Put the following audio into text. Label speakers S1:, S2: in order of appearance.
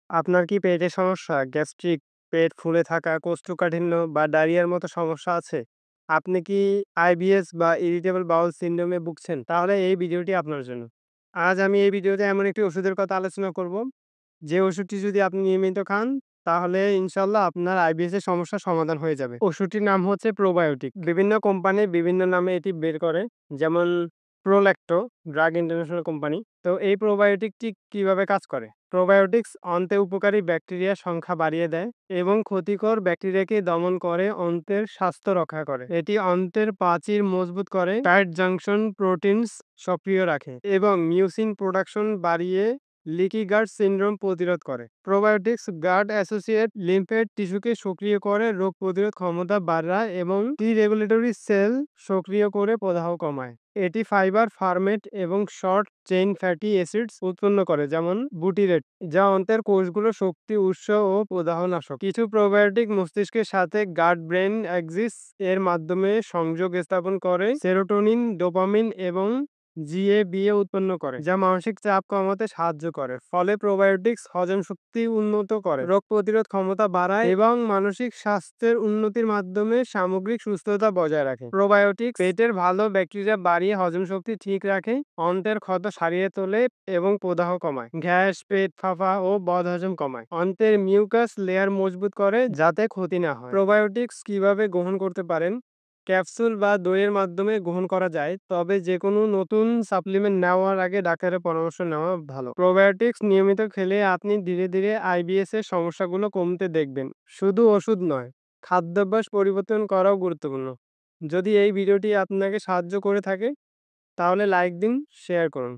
S1: আপনার কি পেটের সমস্যা, গ্যাস্ট্রিক, পেট ফুলে থাকা, কোষ্ঠকাঠিন্য বা ডায়রিয়ার মতো সমস্যা আছে? আপনি কি আইবিএস বা ইরিটেবল বাউল সিন্ড্রোমে ভুগছেন? তাহলে এই ভিডিওটি আপনার জন্য। আজ আমি এই ভিডিওতে এমন একটি ওষুধের কথা আলোচনা করব, যে ওষুধটি যদি আপনি নিয়মিত খান, তাহলে ইনশাআল্লাহ আপনার আইবিএস এর সমস্যার সমাধান হয়ে যাবে। ওষুধটির নাম হচ্ছে প্রোবায়োটিক। বিভিন্ন কোম্পানি বিভিন্ন নামে এটি বের করে। যেমন প্রোল্যাক্টো, ড্রাগ ইন্টারন্যাশনাল কোম্পানি। তো এই প্রোবায়োটিকটি কিভাবে কাজ করে? প্রোবায়োটিক্স অন্তে উপকারী ব্যাকটেরিয়ার সংখ্যা বাড়িয়ে দেয় এবং ক্ষতিকর ব্যাকটেরিয়াকে দমন করে অন্ত্রের স্বাস্থ্য রক্ষা করে। এটি অন্ত্রের প্রাচীর মজবুত করে, টাইট জাংশন প্রোটিনস সক্রিয় রাখে এবং মিউসিন প্রোডাকশন বাড়িয়ে লিকি গার্ড সিনড্রোম প্রতিরোধ করে। প্রোবায়োটিক্স গার্ড অ্যাসোসিয়েট লিম্ফের টিস্যুকে সক্রিয় করে, রোগ প্রতিরোধ ক্ষমতা বাড়ায় এবং টি রেগুলেটরি সেল সক্রিয় করে প্রদাহ কমায়। এটি ফাইবার, ফার্মেট এবং শর্ট চেইন ফ্যাটি অ্যাসিডস উৎপন্ন করে, যেমন বুটিরেট, যা অন্ত্রের কোষগুলো শক্তি উৎস ও প্রদাহনাশক। কিছু প্রোবায়োটিক মস্তিষ্কের সাথে গাট ব্রেন অ্যাক্সিস এর মাধ্যমে সংযোগ স্থাপন করে, সেরোটোনিন, ডোপামিন এবং জিএবিএ উৎপন্ন করে, যা মানসিক চাপ কমাতে সাহায্য করে। ফলে প্রোবায়োটিক্স হজম শক্তি উন্নত করে, রোগ প্রতিরোধ ক্ষমতা বাড়ায় এবং মানসিক স্বাস্থ্যের উন্নতির মাধ্যমে সামগ্রিক সুস্থতা বজায় রাখে। প্রোবায়োটিক্স পেটের ভালো ব্যাকটেরিয়া বাড়িয়ে হজম শক্তি ঠিক রাখে, অন্ত্রের ক্ষত সারিয়ে তোলে এবং প্রদাহ কমায়, গ্যাস, পেট ফাঁপা ও বদহজম কমায়, অন্ত্রের মিউকাস লেয়ার মজবুত করে যাতে ক্ষতি না হয়। প্রোবায়োটিক্স কিভাবে গ্রহণ করতে পারেন? ক্যাপসুল বা দইয়ের মাধ্যমে গ্রহণ করা যায়, তবে যেকোনো নতুন সাপ্লিমেন্ট নেওয়ার আগে ডাক্তারের পরামর্শ নেওয়া ভালো। প্রোবায়োটিক্স নিয়মিত খেলে আপনি ধীরে ধীরে আইবিএস এর সমস্যাগুলো কমতে দেখবেন। শুধু ওষুধ নয়, খাদ্যাভ্যাস পরিবর্তন করাও গুরুত্বপূর্ণ। যদি এই ভিডিওটি আপনাকে সাহায্য করে থাকে, তাহলে লাইক দিন, শেয়ার করুন।